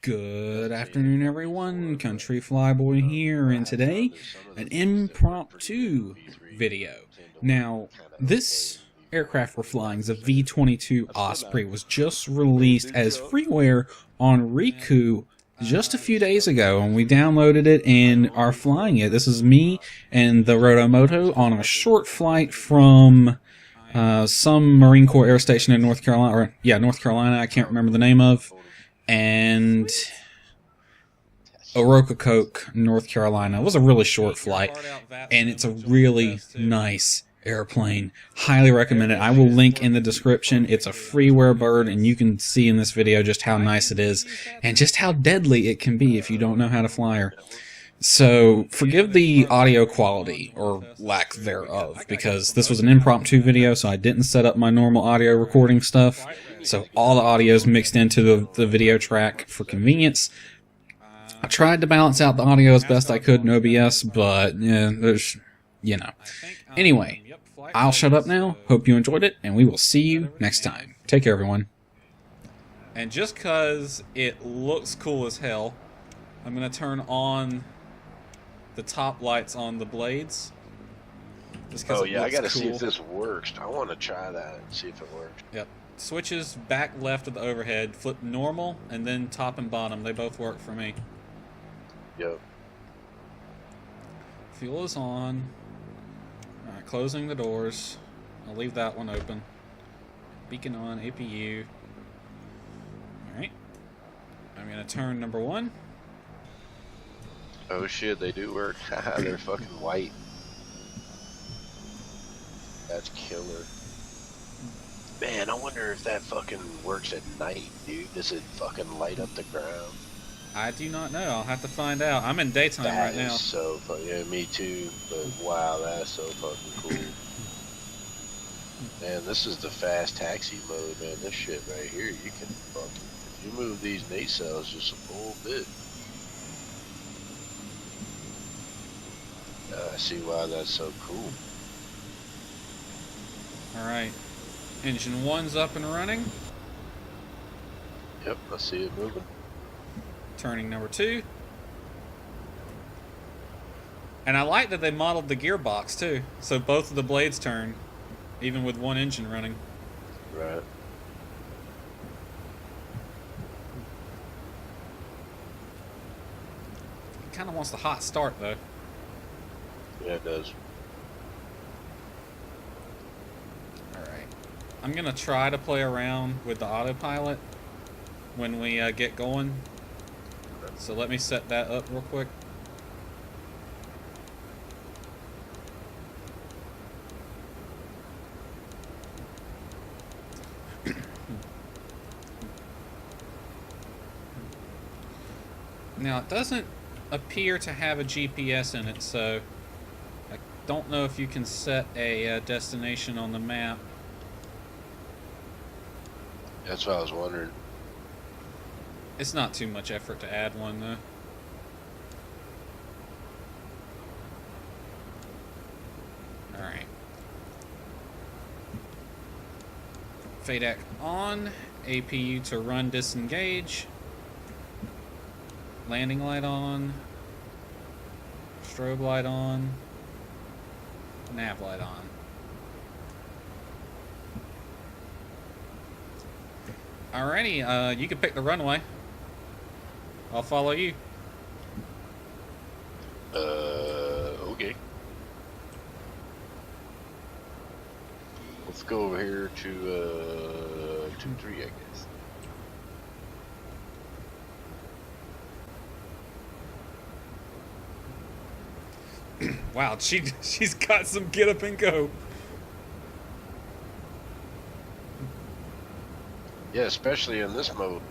Good afternoon, everyone. Country Flyboy here, and today, an impromptu video. Now, this aircraft we're flying is a V22 Osprey, was just released as freeware on Riku just a few days ago, and we downloaded it and are flying it. This is me and the Rotomoto on a short flight from some Marine Corps air station in North Carolina, North Carolina, I can't remember the name of, and Ocracoke, North Carolina. It was a really short flight, and it's a really nice airplane. Highly recommend it. I will link in the description. It's a freeware bird, and you can see in this video just how nice it is, and just how deadly it can be if you don't know how to fly her. So, forgive the audio quality, or lack thereof, because this was an impromptu video, so I didn't set up my normal audio recording stuff. So all the audio is mixed into the video track for convenience. I tried to balance out the audio as best I could in OBS, but, yeah, there's, you know. Anyway, I'll shut up now. Hope you enjoyed it, and we will see you next time. Take care, everyone. And just because it looks cool as hell, I'm going to turn on the top lights on the blades. Oh yeah, I gotta see if this works. I want to try that and see if it works. Yep. Switches back left of the overhead, flip normal, and then top and bottom. They both work for me. Yep. Fuel is on. Alright, closing the doors. I'll leave that one open. Beacon on, APU. Alright. I'm gonna turn number 1. Oh shit, they do work. They're fucking white. That's killer. Man, I wonder if that fucking works at night, dude. Does it fucking light up the ground? I do not know. I'll have to find out. I'm in daytime right now. That is so fun. Yeah, me too. But wow, that's so fucking cool. Man, this is the fast taxi mode, man. This shit right here, you can fucking, if you move these nacelles just a little bit. I see why that's so cool. Alright. Engine 1's up and running. Yep, I see it moving. Turning number 2. And I like that they modeled the gearbox too, so both of the blades turn, even with one engine running. Right. It kind of wants the hot start though. Yeah, it does. Alright. I'm going to try to play around with the autopilot when we get going. So let me set that up real quick. Now it doesn't appear to have a GPS in it, so I don't know if you can set a destination on the map. That's what I was wondering. It's not too much effort to add one, though. Alright. FADEC on. APU to run disengage. Landing light on. Strobe light on. Nav light on. Alrighty, you can pick the runway. I'll follow you. Okay. Let's go over here to 2-3, I guess. Wow, she's got some get up and go. Yeah, especially in this mode.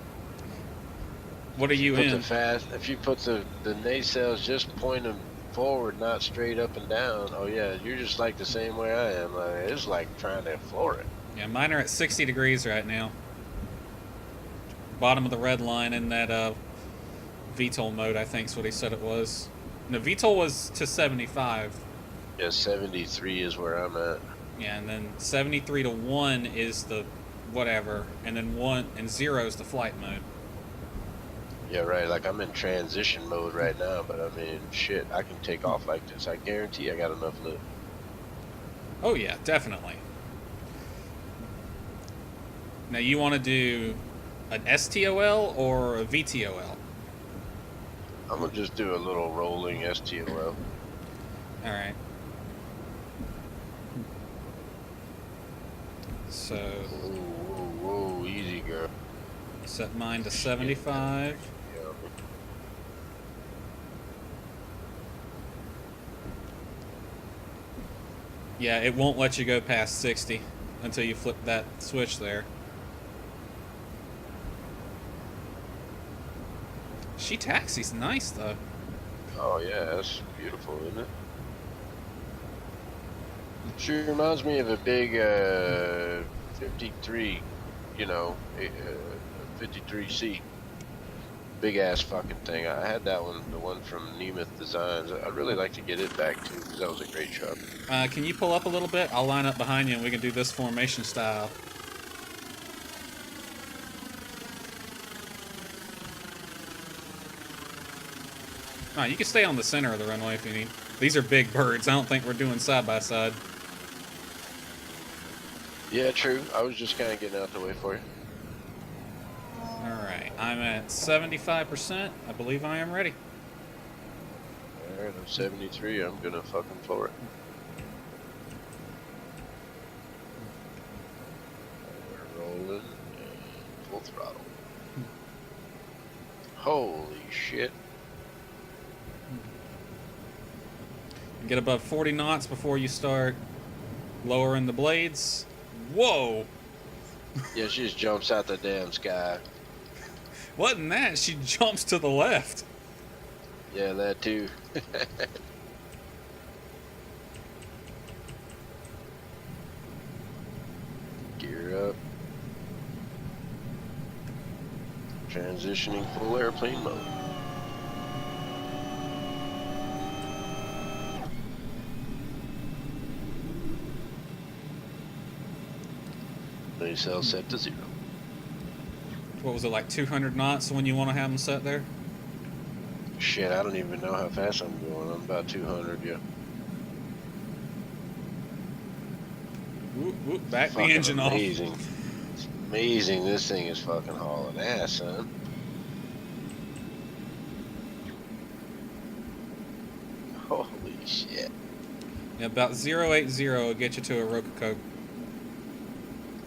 What are you in? If you put the nacelles just pointing forward, not straight up and down, oh yeah, you're just like the same way I am. It's like trying to floor it. Yeah, mine are at 60 degrees right now. Bottom of the red line in that VTOL mode, I think is what he said it was. No, VTOL was to 75. Yeah, 73 is where I'm at. Yeah, and then 73 to 1 is the whatever, and then 1 and 0 is the flight mode. Yeah, right. Like I'm in transition mode right now, but I mean, shit, I can take off like this. I guarantee I got enough lift. Oh yeah, definitely. Now you want to do an STOL or a VTOL? I'm gonna just do a little rolling STOL. All right. So Whoa, easy, girl. set mine to 75. Yeah. Yeah, it won't let you go past 60 until you flip that switch there. She taxi's nice though. Oh yeah, that's beautiful, isn't it? She reminds me of a big 53, you know, 53C. Big ass fucking thing. I had that one, the one from Nemeth Designs. I'd really like to get it back too, because that was a great truck. Can you pull up a little bit? I'll line up behind you and we can do this formation style. Oh, you can stay on the center of the runway if you need. These are big birds. I don't think we're doing side by side. Yeah, true. I was just kind of getting out the way for you. Alright, I'm at 75%. I believe I am ready. Alright, I'm 73. I'm gonna fucking floor it. We're rolling and full throttle. Holy shit. Get above 40 knots before you start lowering the blades. Whoa! Yeah, she just jumps out the damn sky. Wasn't that? She jumps to the left. Yeah, that too. Gear up. Transitioning full airplane mode. Nacelle set to 0. What was it, like 200 knots when you want to have them set there? Shit, I don't even know how fast I'm going. I'm about 200, yeah. Whoop, whoop, back the Fucking engine amazing. off. It's amazing this thing is fucking hauling ass, son. Holy shit. Yeah, about 080 will get you to a Rococo.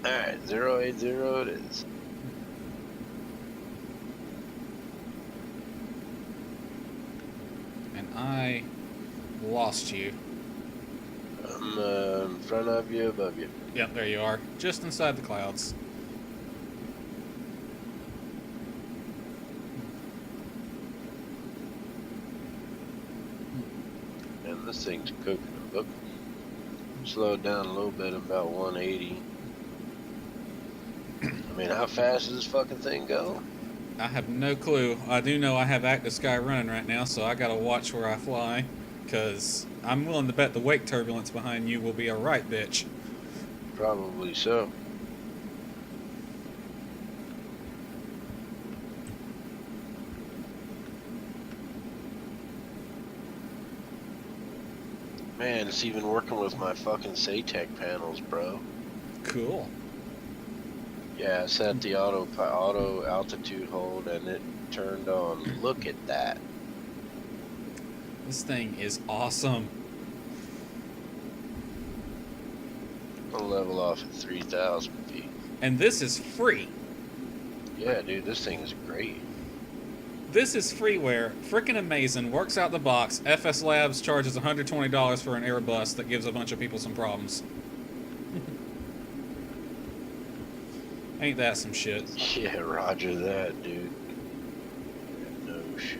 Alright, 080 it is. And I lost you. I'm in front of you, above you. Yep, there you are. Just inside the clouds. And this thing's cooking. Look. Slowed down a little bit, about 180. I mean, how fast does this fucking thing go? I have no clue. I do know I have active sky running right now, so I gotta watch where I fly. Because I'm willing to bet the wake turbulence behind you will be a right bitch. Probably so. Man, it's even working with my fucking SATEC panels, bro. Cool. Yeah, I set the auto altitude hold and it turned on. Look at that. This thing is awesome. I'll level off at 3,000 feet. And this is free. Yeah, dude, this thing is great. This is freeware. Frickin' amazing. Works out the box. FS Labs charges $120 for an Airbus that gives a bunch of people some problems. Ain't that some shit? Yeah, roger that, dude. No shit.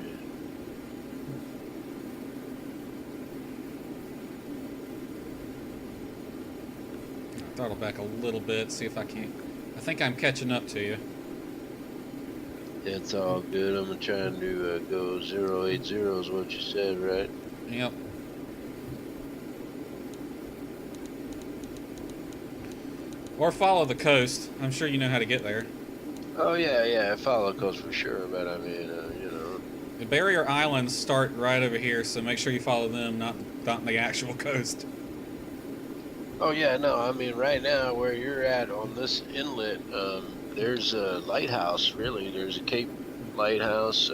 Throttle back a little bit, see if I can. I think I'm catching up to you. It's all good. I'm gonna try and do go 080 is what you said, right? Yep. Or follow the coast. I'm sure you know how to get there. Oh yeah, yeah, I follow coast for sure, but I mean, you know. The barrier islands start right over here, so make sure you follow them, not the actual coast. Oh yeah, no, I mean right now where you're at on this inlet, there's a lighthouse. Really, there's a Cape Lighthouse.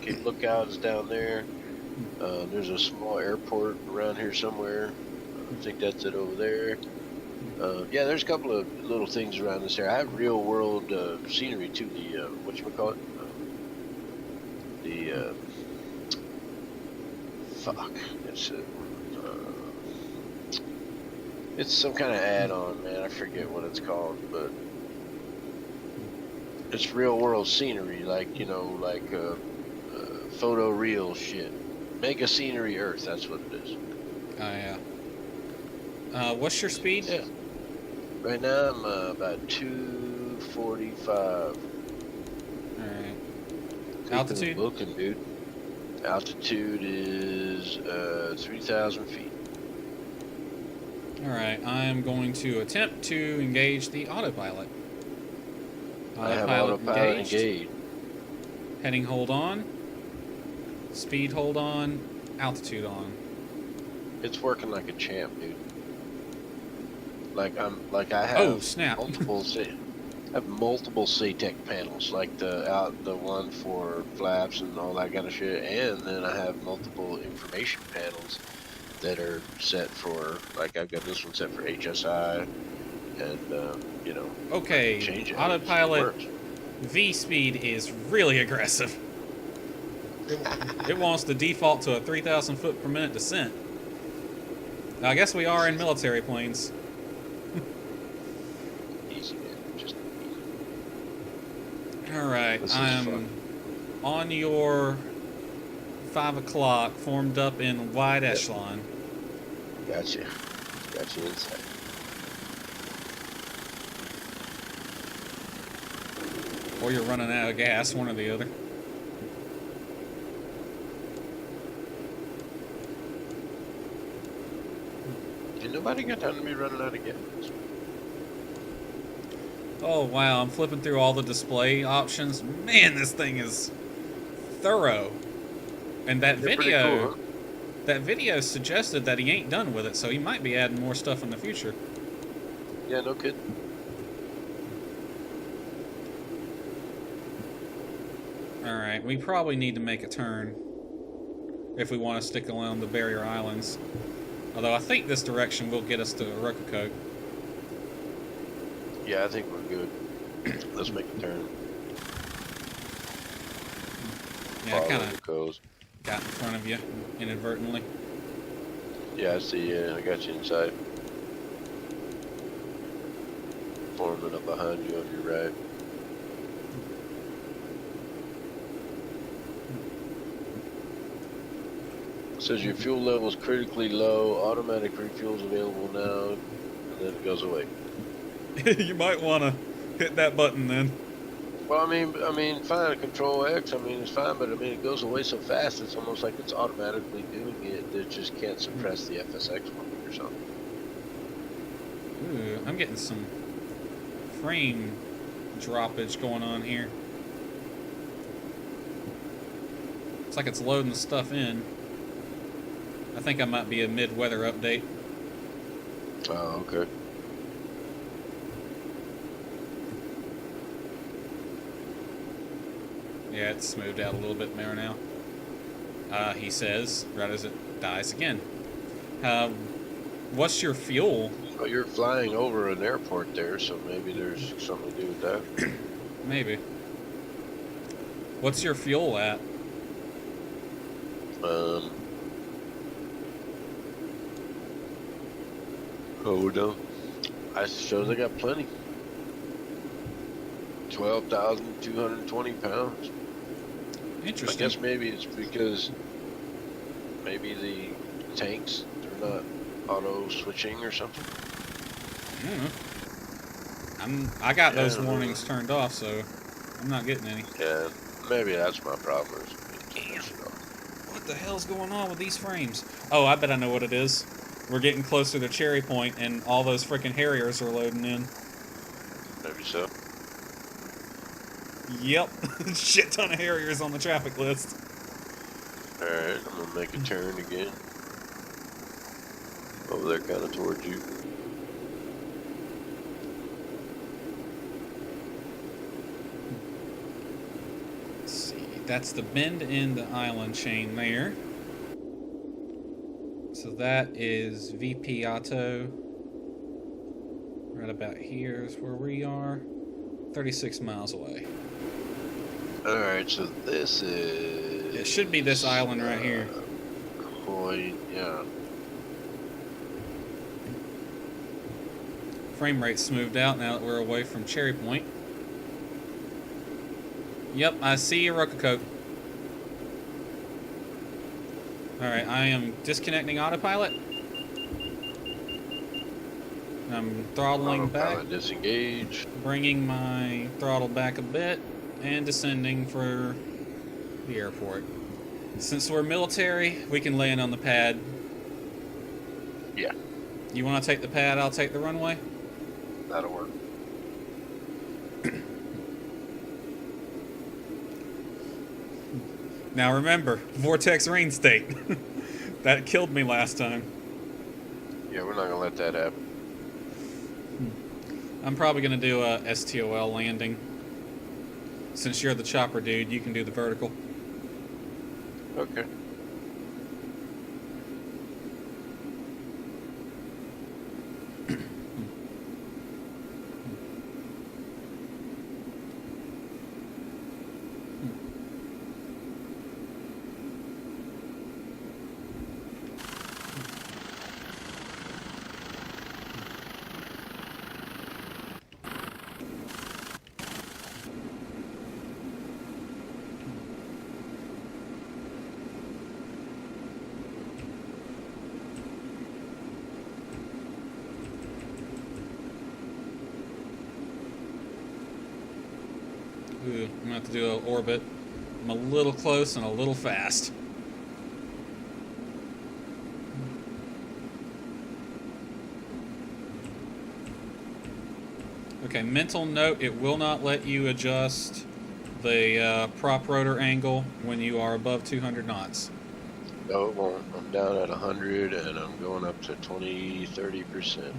Cape Lookout is down there. There's a small airport around here somewhere. I think that's it over there. Yeah, there's a couple of little things around this area. I have real world scenery too. The whatchamacallit? The fuck. It's some kind of add-on, man. I forget what it's called, but it's real world scenery, like, you know, like photo real shit. Mega Scenery Earth, that's what it is. Oh yeah. What's your speed? Yeah. Right now I'm about 245. Alright. Taking Altitude? a Looking, dude. Altitude is 3,000 feet. Alright, I'm going to attempt to engage the autopilot. I have autopilot engaged. Heading hold on. Speed hold on. Altitude on. It's working like a champ, dude. I have Oh, snap. multiple SATEC panels, like the one for flaps and all that kind of shit, and then I have multiple information panels that are set for, like, I've got this one set for HSI, and you know. Okay, change it. autopilot V speed is really aggressive. It wants to default to a 3,000 foot per minute descent. I guess we are in military planes. Easy, man. Just easy. Alright, This is I'm fun. on your 5 o'clock, formed up in wide echelon. Gotcha. Got you inside. Or you're running out of gas, one or the other. Ain't nobody got time to be running out of gas. Oh wow, I'm flipping through all the display options. Man, this thing is thorough. And that They're pretty video, cool, huh? that video suggested that he ain't done with it, so he might be adding more stuff in the future. Yeah, no kidding. Alright, we probably need to make a turn if we want to stick along the barrier islands. Although I think this direction will get us to Rococo. Yeah, I think we're good. Let's make a turn. Yeah, I Follow kind the of coast. got in front of you inadvertently. Yeah, I see. Yeah, I got you inside. Forming up behind you on your right. It says your fuel level is critically low. Automatic refuel is available now, and then it goes away. You might want to hit that button then. Well, I mean, fine. Control X. I mean, it's fine, but I mean, it goes away so fast. It's almost like it's automatically doing it. It just can't suppress the FSX one or something. Ooh, I'm getting some frame droppage going on here. Looks like it's loading the stuff in. I think I might be a mid-weather update. Oh, okay. Yeah, it's smoothed out a little bit there now. He says, right as it dies again. What's your fuel? Well, you're flying over an airport there, so maybe there's something to do with that. Maybe. What's your fuel at? Hold on. I shows I got plenty. 12,220 pounds. Interesting. I guess maybe it's because maybe the tanks are not auto switching or something. I don't know. I got those Yeah. warnings turned off, so I'm not getting any. Yeah, maybe that's my problem. What the hell's going on with these frames? Oh, I bet I know what it is. We're getting closer to Cherry Point, and all those freaking Harriers are loading in. Maybe so. Yep. Shit ton of Harriers on the traffic list. Alright, I'm gonna make a turn again. Over there, kind of towards you. Let's see. That's the bend in the island chain there. So that is VP Auto. Right about here is where we are. 36 miles away. Alright, so this is... It should be this island right here. Point, yeah. Frame rate smoothed out now that we're away from Cherry Point. Yep, I see you, Rococo. Alright, I am disconnecting autopilot. I'm throttling back. Disengage. Bringing my throttle back a bit and descending for the airport. Since we're military, we can land on the pad. Yeah. You want to take the pad, I'll take the runway? That'll work. Now remember, Vortex rain state. That killed me last time. Yeah, we're not gonna let that happen. I'm probably going to do a STOL landing. Since you're the chopper dude, you can do the vertical. Okay. Ooh, I'm going to have to do an orbit. I'm a little close and a little fast. Okay, mental note, it will not let you adjust the prop rotor angle when you are above 200 knots. No, it won't. I'm down at 100 and I'm going up to 20-30%.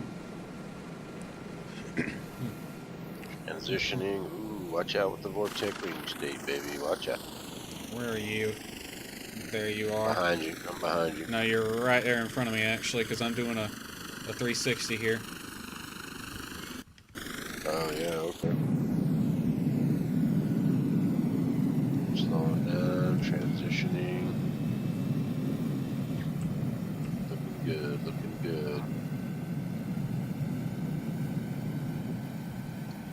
Transitioning. Ooh, watch out with the vortex ring state, baby. Watch out. Where are you? There you are. Behind you. I'm behind you. No, you're right there in front of me, actually, because I'm doing a 360 here. Oh, yeah, okay. Slowing down, transitioning. Looking good, looking good.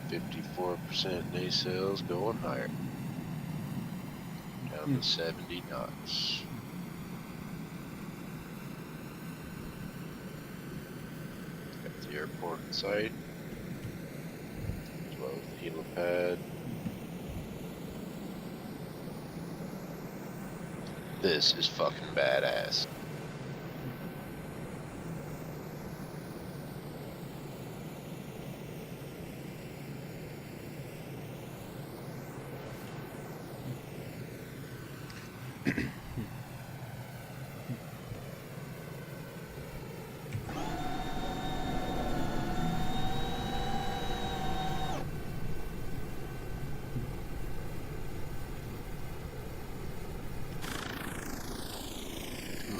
54% nacelles going higher. Down to 70 knots. Got the airport in sight. As well as the helipad. This is fucking badass.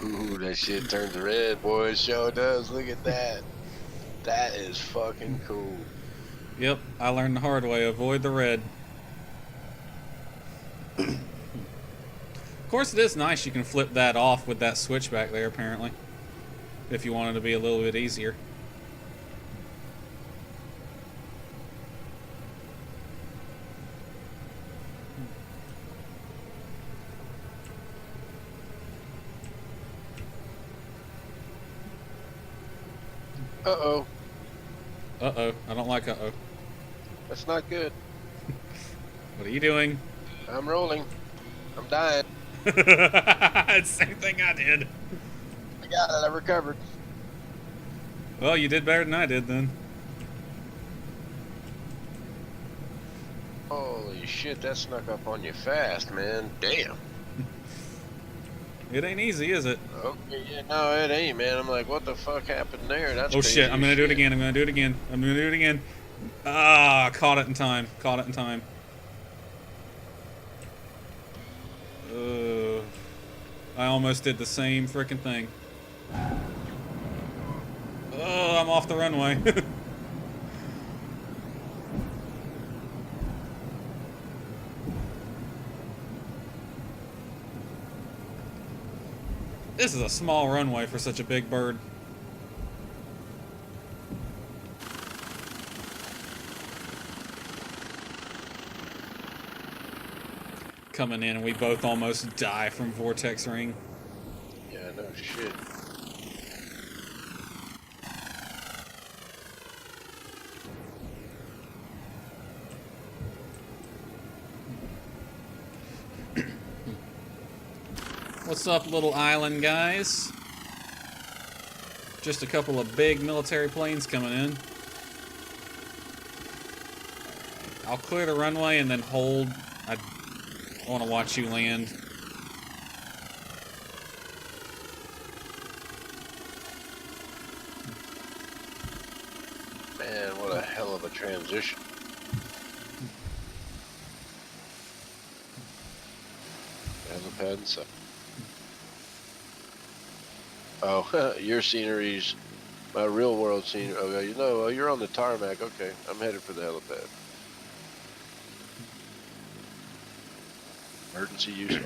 Ooh, that shit turns red, boys. Sure does. Look at that. That is fucking cool. Yep, I learned the hard way. Avoid the red. Of course, it is nice you can flip that off with that switch back there, apparently. If you want it to be a little bit easier. Uh-oh. Uh-oh. I don't like uh-oh. That's not good. What are you doing? I'm rolling. I'm dying. Same thing I did. I got it. I recovered. Well, you did better than I did then. Holy shit, that snuck up on you fast, man. Damn. It ain't easy, is it? Okay, yeah, no, it ain't, man. I'm like, what the fuck happened there? That's Oh crazy shit, I'm gonna as do it shit. again. I'm gonna do it again. I'm gonna do it again. Ah, caught it in time. Caught it in time. I almost did the same freaking thing. Oh, I'm off the runway. This is a small runway for such a big bird. Coming in and we both almost die from vortex ring. Yeah, no shit. What's up, little island guys? Just a couple of big military planes coming in. I'll clear the runway and then hold. I want to watch you land. Man, what a hell of a transition. Helipad and stuff. Oh, your scenery's my real world scenery. Oh, you know, you're on the tarmac. Okay, I'm headed for the helipad. Emergency use.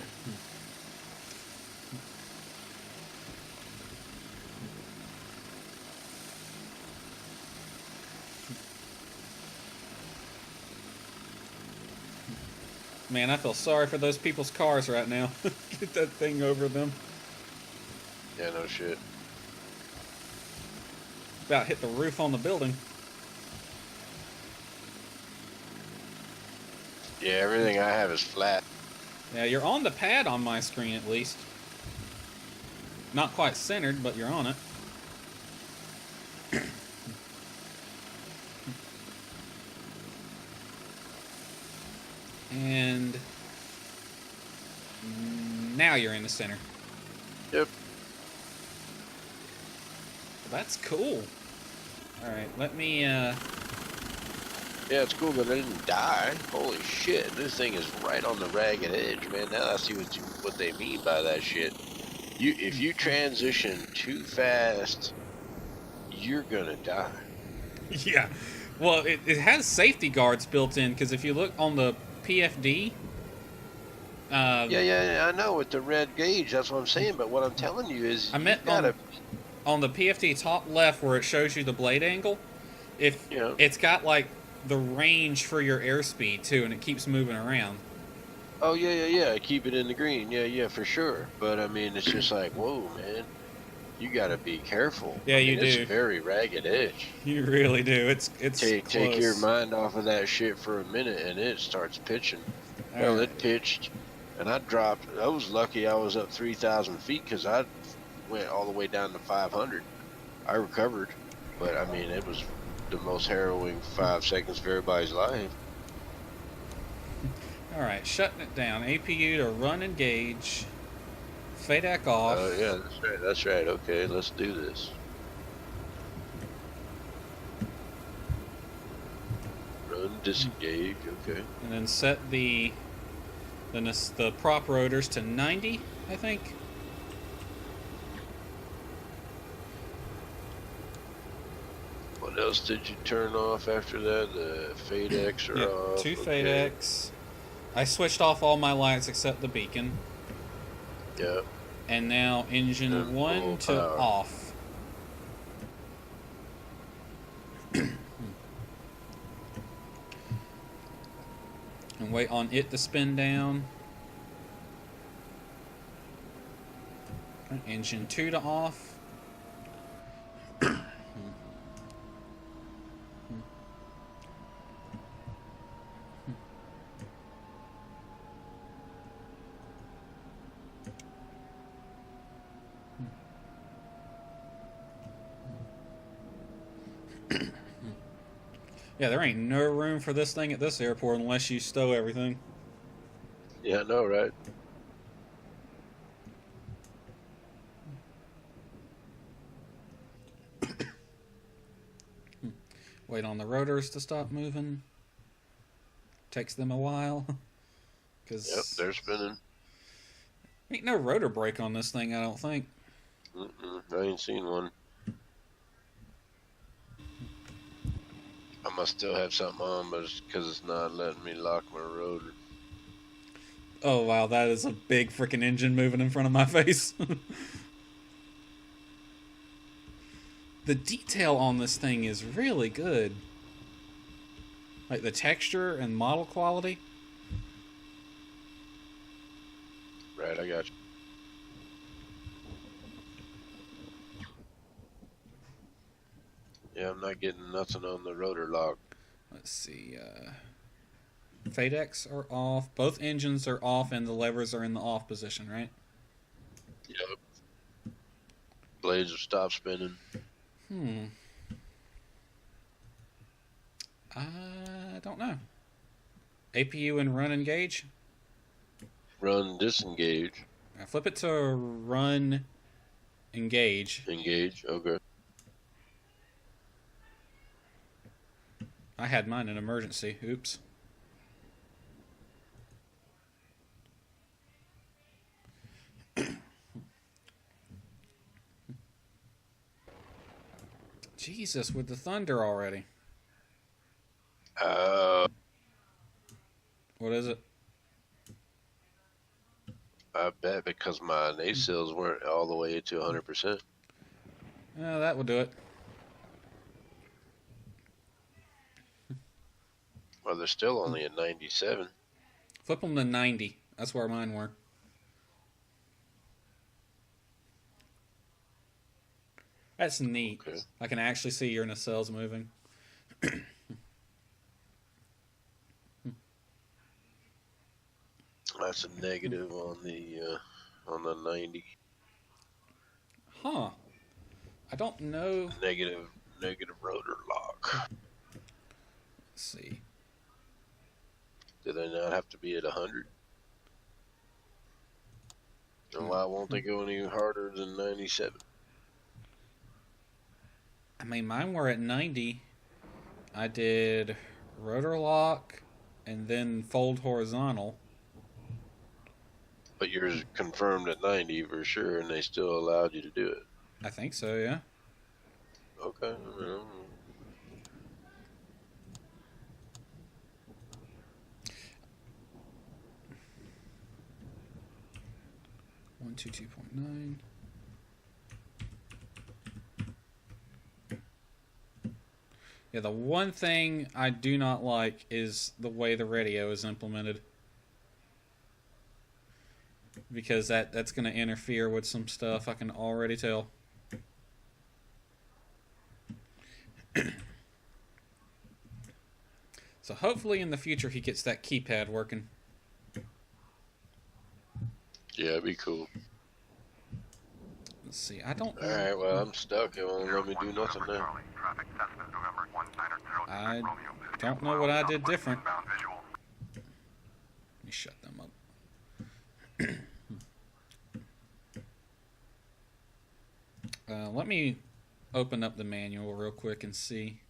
Man, I feel sorry for those people's cars right now. Get that thing over them. Yeah, no shit. About hit the roof on the building. Yeah, everything I have is flat. Yeah, you're on the pad on my screen at least. Not quite centered, but you're on it. And now you're in the center. Yep. That's cool. Alright, let me, Yeah, it's cool that I didn't die. Holy shit, this thing is right on the ragged edge, man. Now I see what they mean by that shit. If you transition too fast, you're gonna die. Yeah. Well, it has safety guards built in, because if you look on the PFD... Yeah, I know, with the red gauge, that's what I'm saying, but what I'm telling you is I meant you gotta... on the PFD top left where it shows you the blade angle, if it's got, like, the range for your airspeed, too, and it keeps moving around. Oh, yeah, keep it in the green. Yeah, for sure. But, I mean, it's just like, whoa, man. You gotta be careful. Yeah, you do. It's a very ragged edge. You really do. It's Take your mind off of that shit for a minute, and it starts pitching. Well, it pitched, and I dropped. I was lucky I was up 3,000 feet because I went all the way down to 500. I recovered, but I mean, it was the most harrowing 5 seconds of everybody's life. All right, shutting it down. APU to run engage. FADAC off. Oh, yeah, that's right. Okay, let's do this. Run, disengage, okay. And then set the prop rotors to 90, I think. What else did you turn off after that? The FADEX are off. 2 FADEX. I switched off all my lights except the beacon. Yeah. And now engine And 1 to power. off. And wait on it to spin down. Engine 2 to off. Yeah, there ain't no room for this thing at this airport unless you stow everything. Yeah, I know, right? Wait on the rotors to stop moving. Takes them a while. Yep, they're spinning. Ain't no rotor brake on this thing, I don't think. I ain't seen one. I must still have something on, but it's because it's not letting me lock my rotor. Oh wow, that is a big freaking engine moving in front of my face. The detail on this thing is really good. Like the texture and model quality. Right, I got you. Yeah, I'm not getting nothing on the rotor lock. Let's see. FADEX are off. Both engines are off, and the levers are in the off position, right? Yep. Blades have stopped spinning. I don't know. APU and run engage? Run disengage. Flip it to run engage. Engage, okay. I had mine in emergency. Oops. Jesus, with the thunder already. What is it? I bet because my nacelles weren't all the way to 100%. That will do it. Well, they're still only at 97. Flip them to 90. That's where mine were. That's neat. Okay. I can actually see your nacelles moving. That's a negative on the 90. Huh. I don't know. Negative rotor lock. Let's see. Do they not have to be at 100? And why won't they go any harder than 97? I mean, mine were at 90. I did rotor lock and then fold horizontal. But yours confirmed at 90 for sure, and they still allowed you to do it. I think so, yeah. Okay. 122.9. Yeah, the one thing I do not like is the way the radio is implemented. Because that's going to interfere with some stuff, I can already tell. So hopefully in the future he gets that keypad working. Yeah, it'd be cool. Let's see, I don't... Alright, well, I'm stuck. It won't let me do nothing now. I don't know what I did different. Let me shut them up. Let me open up the manual real quick and see.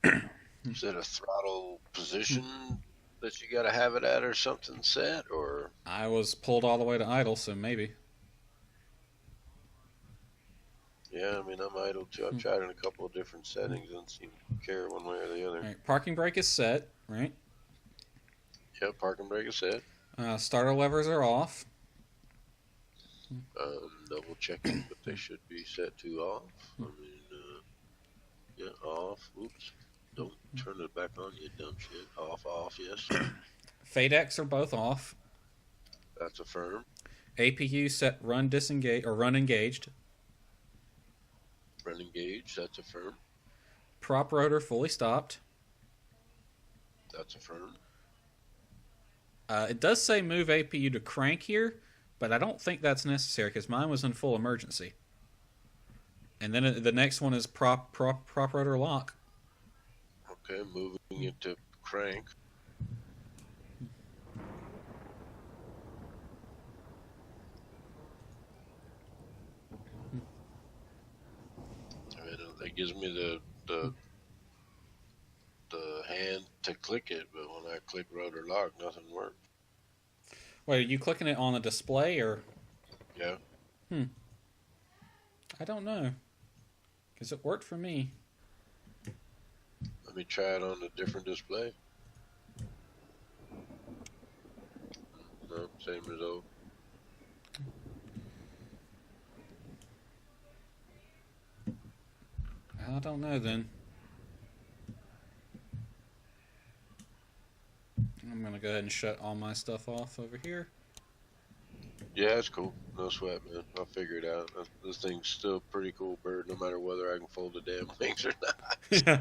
Is it a throttle position that you gotta have it at or something set, or? I was pulled all the way to idle, so maybe. Yeah, I mean, I'm idle too. I've tried in a couple of different settings and seem to care one way or the other. All right, parking brake is set, right? Yep, parking brake is set. Starter levers are off. Double checking, but they should be set to off. I mean, yeah, off. Oops. Don't turn it back on, you dumb shit. Off, yes. FADEX are both off. That's affirmed. APU set run disengage or run engaged. Run engage, that's affirmed. Prop rotor fully stopped. That's affirmed. It does say move APU to crank here, but I don't think that's necessary because mine was in full emergency. And then the next one is prop rudder lock. Okay, moving it to crank. And that gives me the hand to click it, but when I click rudder lock, nothing works. Wait, are you clicking it on the display or? Yeah. I don't know, because it worked for me. Let me try it on a different display. No, same result. I don't know then. I'm going to go ahead and shut all my stuff off over here. Yeah, it's cool. No sweat, man. I'll figure it out. This thing's still a pretty cool bird, no matter whether I can fold the damn wings or not. Yeah.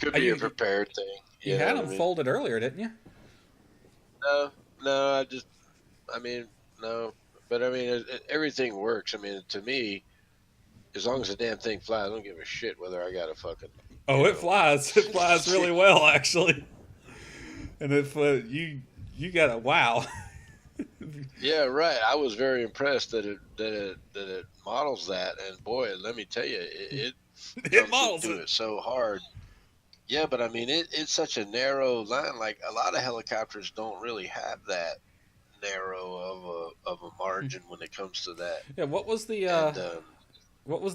Could be a prepared thing. You had them folded earlier, didn't you? No, no. But I mean, everything works. I mean, to me, as long as the damn thing flies, I don't give a shit whether I got a fucking... Oh, it flies. It flies really well, actually. And if you got a wow. Yeah, right. I was very impressed that it models that, and boy, let me tell you, it models it so hard. Yeah, but I mean, it's such a narrow line. Like a lot of helicopters don't really have that narrow of a margin when it comes to that. Yeah, what was the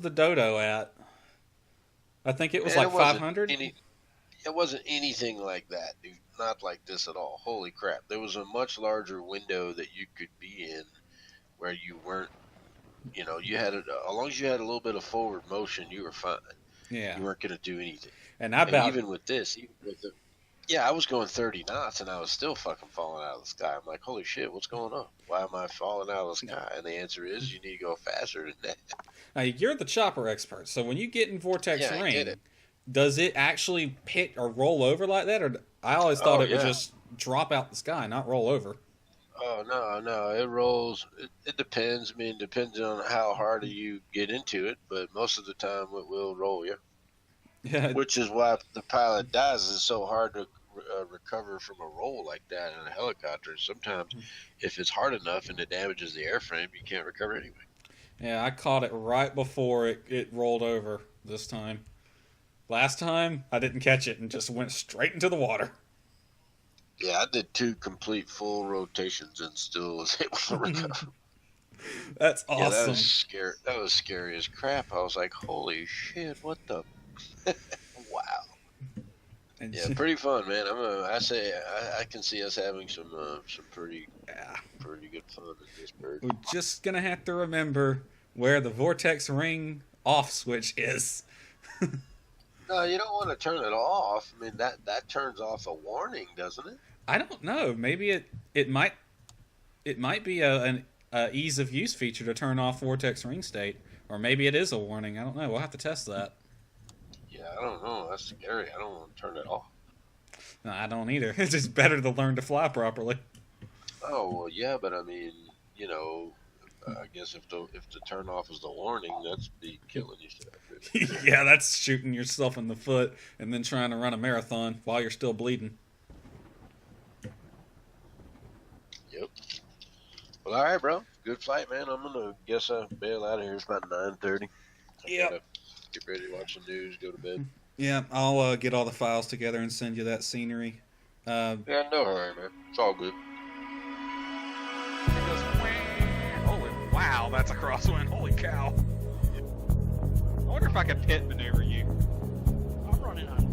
Dodo at? I think it was like 500. It wasn't anything like that, dude. Not like this at all. Holy crap. There was a much larger window that you could be in where you weren't, you had as long as you had a little bit of forward motion, you were fine. Yeah. You weren't going to do anything. And even with this, I was going 30 knots and I was still fucking falling out of the sky. I'm like, holy shit, what's going on? Why am I falling out of the sky? And the answer is you need to go faster than that. Now, you're the chopper expert. So when you get in Vortex Ring, does it actually pick or roll over like that? Or I always thought it would just drop out the sky, not roll over. Oh, no. It rolls. It depends. I mean, it depends on how hard you get into it. But most of the time, it will roll you. Yeah. Which is why the pilot dies. It's so hard to recover from a roll like that in a helicopter. Sometimes, if it's hard enough and it damages the airframe, you can't recover anyway. Yeah, I caught it right before it rolled over this time. Last time, I didn't catch it and just went straight into the water. Yeah, I did 2 complete full rotations and still was able to recover. That's awesome. Yeah, that was scary. That was scary as crap. I was like, holy shit, what the... Wow. Yeah, pretty fun, man. I can see us having some pretty good fun with this bird. We're just gonna have to remember where the Vortex Ring off switch is. No, you don't want to turn it off. I mean, that turns off a warning, doesn't it? I don't know. Maybe it might be an ease of use feature to turn off Vortex Ring state, or maybe it is a warning. I don't know. We'll have to test that. Yeah, I don't know. That's scary. I don't want to turn it off. No, I don't either. It's just better to learn to fly properly. Oh well, yeah, but I mean, I guess if the turn off is the warning, that's be killing yourself. Yeah, that's shooting yourself in the foot and then trying to run a marathon while you're still bleeding. Yep. Well, all right, bro. Good flight, man. I'm gonna guess I bail out of here. It's about 9:30. Yep. Get ready to watch the news. Go to bed. Yeah, I'll get all the files together and send you that scenery. Yeah, no hurry, man. It's all good. It goes, holy wow, that's a crosswind. Holy cow. I wonder if I can pit maneuver you. I'm running on